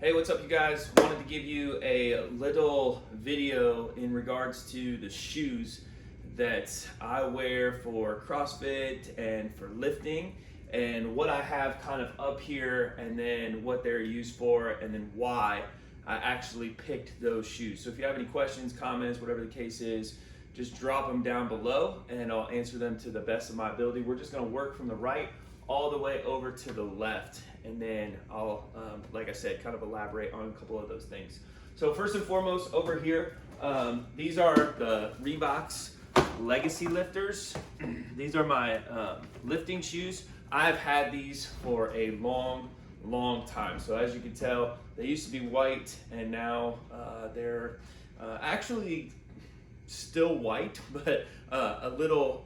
Hey, what's up you guys? Wanted to give you a little video in regards to the shoes that I wear for CrossFit and for lifting, and what I have kind of up here, and then what they're used for, and then why I actually picked those shoes. So if you have any questions, comments, whatever the case is, just drop them down below and I'll answer them to the best of my ability. We're just gonna work from the right all the way over to the left, and then I'll, like I said, kind of elaborate on a couple of those things. So first and foremost, over here, these are the Reebox Legacy Lifters. These are my lifting shoes. I've had these for a long time. So as you can tell, they used to be white, and now they're actually still white, but a little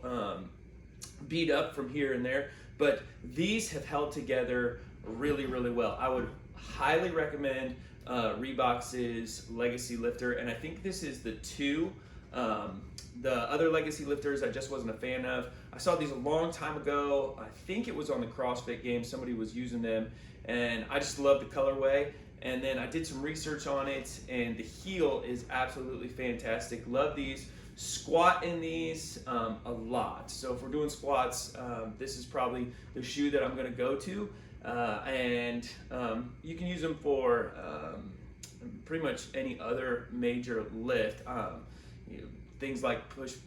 beat up from here and there. But these have held together really well. I would highly recommend Reebox's Legacy Lifter, and I think this is the 2. The other Legacy Lifters I just wasn't a fan of. I saw these a long time ago. I think it was on the CrossFit Games. Somebody was using them, and I just love the colorway. And then I did some research on it, and the heel is absolutely fantastic. Love these. Squat in these a lot. So if we're doing squats, this is probably the shoe that I'm going to go to. And you can use them for pretty much any other major lift. Things like push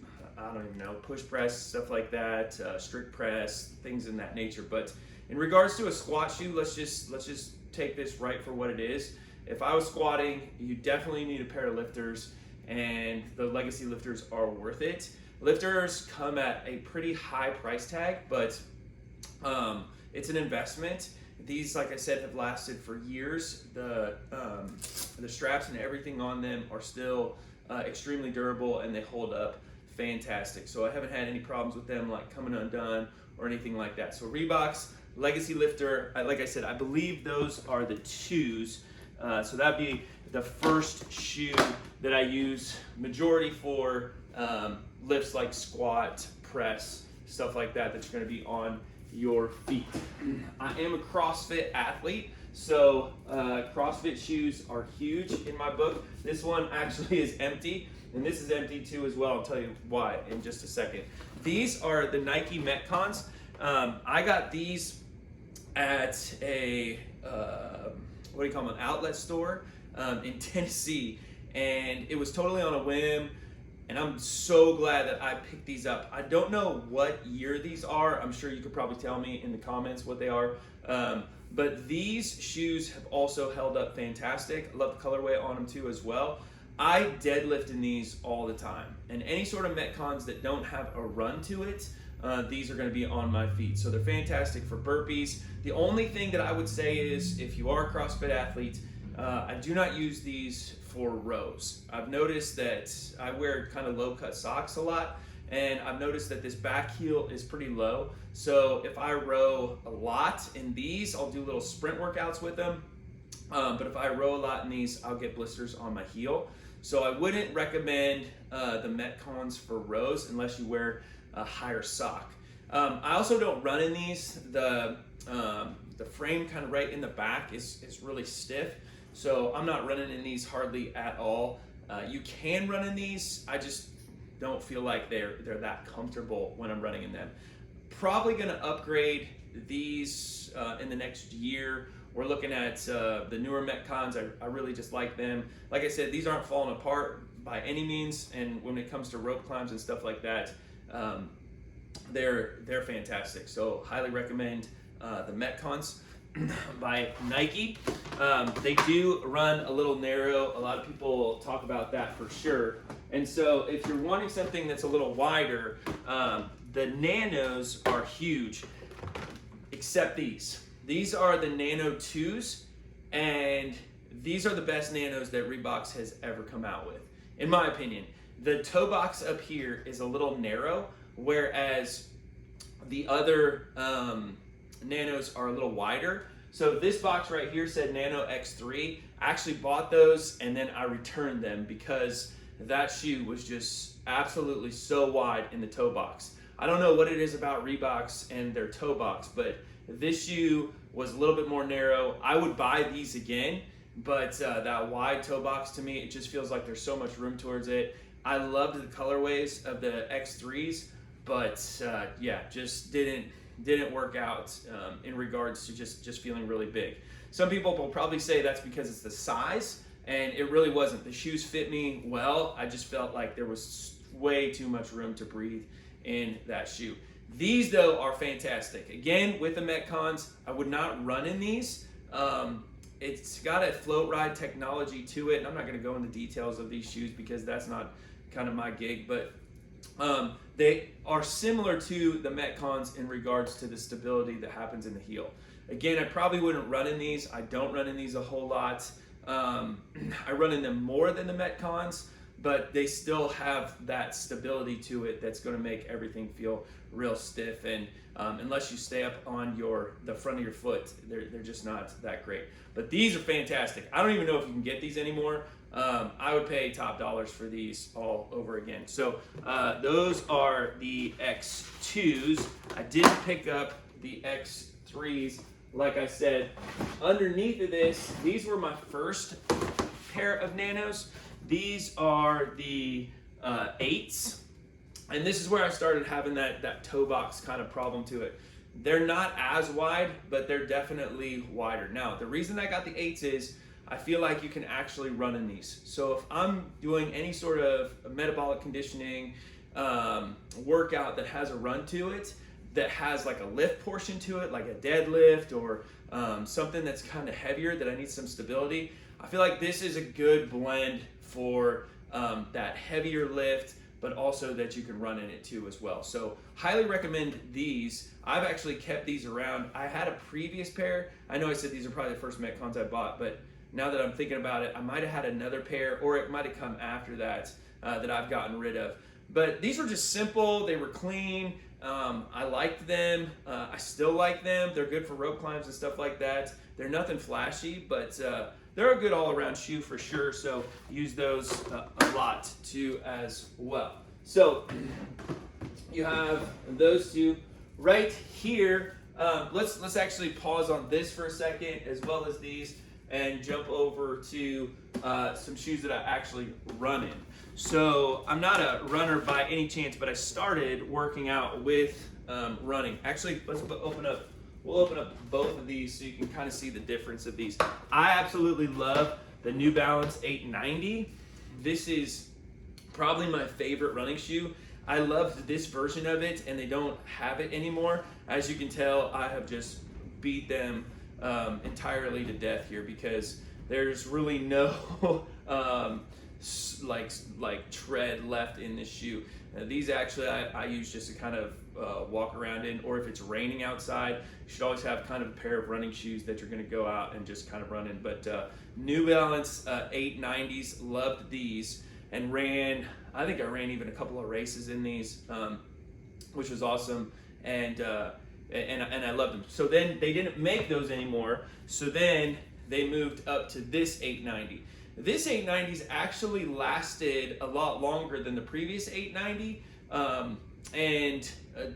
press, stuff like that, strict press, things in that nature. But in regards to a squat shoe, let's just take this right for what it is. If I was squatting, you definitely need a pair of lifters, and the Legacy Lifters are worth it. Lifters come at a pretty high price tag, but it's an investment. These, like I said, have lasted for years. The straps and everything on them are still extremely durable, and they hold up fantastic. So I haven't had any problems with them like coming undone or anything like that. So Reebox Legacy Lifter, like I said, I believe those are the 2s. So that'd be the first shoe that I use majority for lifts like squat, press, stuff like that you're going to be on your feet. I am a CrossFit athlete, so CrossFit shoes are huge in my book. This one actually is empty, and this is empty too as well. I'll tell you why in just a second. These are the Nike MetCons. I got these at a what do you call them, an outlet store in Tennessee, and it was totally on a whim, and I'm so glad that I picked these up. I don't know what year these are. I'm sure you could probably tell me in the comments what they are, but these shoes have also held up fantastic. I love the colorway on them too as well. I deadlift in these all the time, and any sort of Metcons that don't have a run to it, these are going to be on my feet. So they're fantastic for burpees. The only thing that I would say is, if you are a CrossFit athlete, I do not use these for rows. I've noticed that I wear kind of low cut socks a lot, and I've noticed that this back heel is pretty low. So if I row a lot in these, I'll do little sprint workouts with them. But if I row a lot in these, I'll get blisters on my heel. So I wouldn't recommend the Metcons for rows unless you wear a higher sock. I also don't run in these. The frame kind of right in the back is really stiff, so I'm not running in these hardly at all. You can run in these. I just don't feel like they're that comfortable when I'm running in them. Probably going to upgrade these in the next year. We're looking at the newer Metcons. I really just like them. Like I said, these aren't falling apart by any means, and when it comes to rope climbs and stuff like that, they're fantastic. So highly recommend the Metcons by Nike. They do run a little narrow. A lot of people talk about that for sure. And so if you're wanting something that's a little wider, the Nanos are huge, except these. These are the Nano 2s, and these are the best Nanos that Reebox has ever come out with, in my opinion. The toe box up here is a little narrow, whereas the other Nanos are a little wider. So this box right here said Nano X2. I actually bought those, and then I returned them because that shoe was just absolutely so wide in the toe box. I don't know what it is about Reebox and their toe box, but this shoe was a little bit more narrow. I would buy these again, but that wide toe box, to me, it just feels like there's so much room towards it. I loved the colorways of the X3s, but yeah, just didn't work out in regards to just feeling really big. Some people will probably say that's because it's the size, and it really wasn't. The shoes fit me well. I just felt like there was way too much room to breathe in that shoe. These, though, are fantastic. Again, with the MetCons, I would not run in these. It's got a float ride technology to it, and I'm not going to go into details of these shoes because that's not kind of my gig, but they are similar to the MetCons in regards to the stability that happens in the heel. Again, I probably wouldn't run in these. I don't run in these a whole lot. I run in them more than the MetCons, but they still have that stability to it that's going to make everything feel real stiff. And unless you stay up on the front of your foot, they're just not that great. But these are fantastic. I don't even know if you can get these anymore. I would pay top dollars for these all over again. So those are the X2s. I did pick up the X3s. Like I said, underneath of this, these were my first pair of Nanos. These are the 8s, and this is where I started having that toe box kind of problem to it. They're not as wide, but they're definitely wider. Now, the reason I got the 8s is I feel like you can actually run in these. So if I'm doing any sort of metabolic conditioning workout that has a run to it, that has like a lift portion to it, like a deadlift or something that's kind of heavier that I need some stability, I feel like this is a good blend for that heavier lift, but also that you can run in it too as well. So highly recommend these. I've actually kept these around. I had a previous pair. I know I said these are probably the first MetCons I bought, but now that I'm thinking about it, I might have had another pair, or it might have come after that that I've gotten rid of. But these were just simple. They were clean. I liked them. I still like them. They're good for rope climbs and stuff like that. They're nothing flashy, but they're a good all-around shoe for sure. So use those a lot too as well. So you have those two right here. Let's actually pause on this for a second, as well as these, and jump over to some shoes that I actually run in. So I'm not a runner by any chance, but I started working out with running. Actually, let's open up. We'll open up both of these so you can kind of see the difference of these. I absolutely love the New Balance 890. This is probably my favorite running shoe. I loved this version of it, and they don't have it anymore. As you can tell, I have just beat them entirely to death here because there's really no like tread left in this shoe. These actually I use just to kind of walk around in, or if it's raining outside, you should always have kind of a pair of running shoes that you're going to go out and just kind of run in. But New Balance 890s, loved these, and I think I ran even a couple of races in these, which was awesome, and I loved them. So then they didn't make those anymore, so then they moved up to this 890. This 890's actually lasted a lot longer than the previous 890,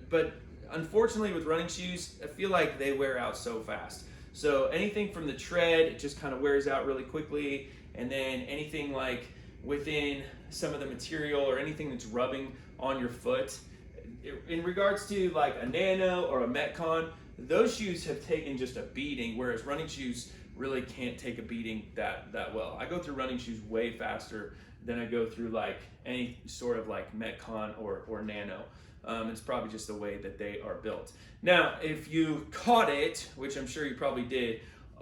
but unfortunately with running shoes, I feel like they wear out so fast. So anything from the tread, it just kind of wears out really quickly, and then anything like within some of the material or anything that's rubbing on your foot. In regards to like a Nano or a MetCon, those shoes have taken just a beating, whereas running shoes really can't take a beating that well. I go through running shoes way faster than I go through like any sort of like MetCon or Nano. It's probably just the way that they are built. Now, if you caught it, which I'm sure you probably did,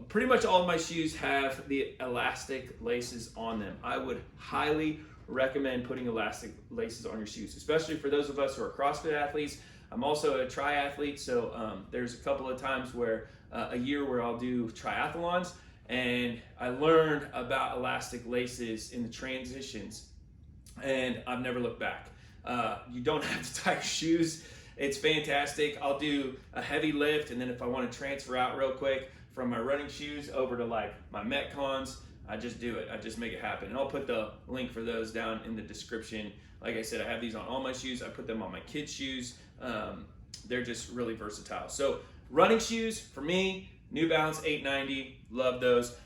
pretty much all of my shoes have the elastic laces on them. I would highly recommend putting elastic laces on your shoes, especially for those of us who are CrossFit athletes. I'm also a triathlete, so there's a couple of times where a year where I'll do triathlons, and I learned about elastic laces in the transitions, and I've never looked back. You don't have to tie your shoes. It's fantastic. I'll do a heavy lift, and then if I want to transfer out real quick from my running shoes over to like my MetCons, I just do it. I just make it happen. And I'll put the link for those down in the description. Like I said, I have these on all my shoes. I put them on my kids' shoes. They're just really versatile. So running shoes, for me, New Balance 890, love those.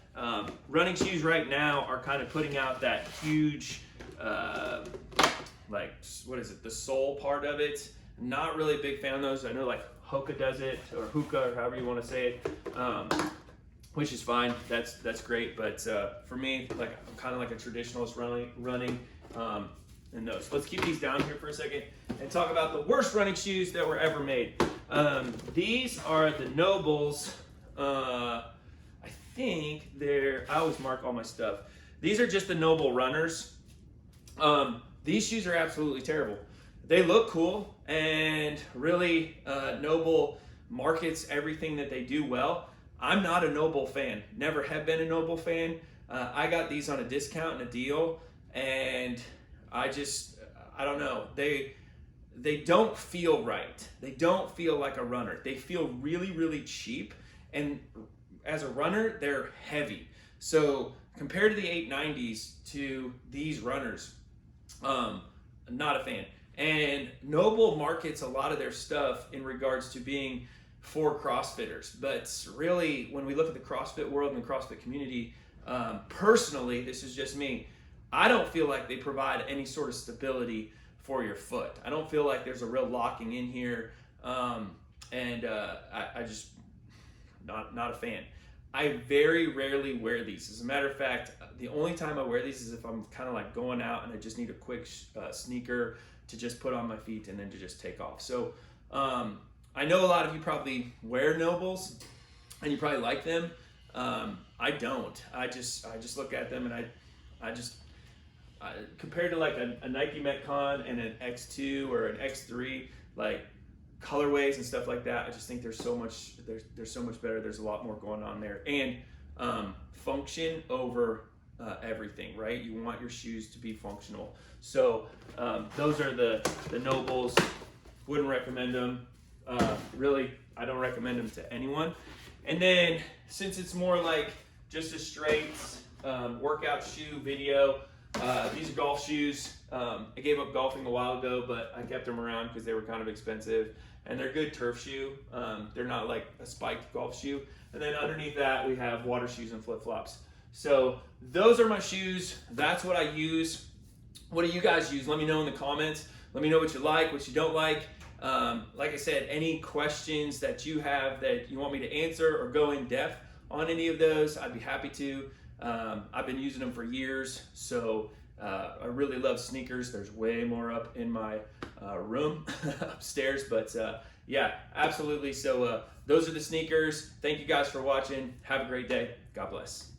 Running shoes right now are kind of putting out that huge, like, what is it, the sole part of it. Not really a big fan of those. I know like Hoka does it, or Hoka, or however you want to say it, which is fine. That's great. But for me, like, I'm kind of like a traditionalist running in those. Let's keep these down here for a second and talk about the worst running shoes that were ever made. These are the Nobulls. I think I always mark all my stuff. These are just the Nobull Runners. These shoes are absolutely terrible. They look cool, and really Nobull markets everything that they do well. I'm not a Nobull fan, never have been a Nobull fan. I got these on a discount and a deal, and I don't know. They don't feel right. They don't feel like a runner. They feel really, really cheap, and as a runner, they're heavy. So compared to the 890s to these runners, I'm not a fan. And Nobull markets a lot of their stuff in regards to being for CrossFitters. But really, when we look at the CrossFit world and the CrossFit community, personally, this is just me, I don't feel like they provide any sort of stability for your foot. I don't feel like there's a real locking in here. I just, not a fan. I very rarely wear these. As a matter of fact, the only time I wear these is if I'm kind of like going out and I just need a quick sneaker to just put on my feet and then to just take off. So I know a lot of you probably wear Nobulls and you probably like them. I don't. I just look at them and compared to like a Nike MetCon and an X2 or an X3, like colorways and stuff like that, I just think there's so much better. There's a lot more going on there, and function over everything, right? You want your shoes to be functional. So those are the Nobulls. Wouldn't recommend them. Really, I don't recommend them to anyone. And then since it's more like just a straight workout shoe video, these are golf shoes. I gave up golfing a while ago, but I kept them around because they were kind of expensive, and they're good turf shoe. They're not like a spiked golf shoe. And then underneath that, we have water shoes and flip-flops. So those are my shoes. That's what I use. What do you guys use? Let me know in the comments. Let me know what you like, what you don't like. Like I said, any questions that you have that you want me to answer or go in depth on any of those, I'd be happy to. I've been using them for years, so I really love sneakers. There's way more up in my room upstairs, but yeah, absolutely. So those are the sneakers. Thank you guys for watching. Have a great day. God bless.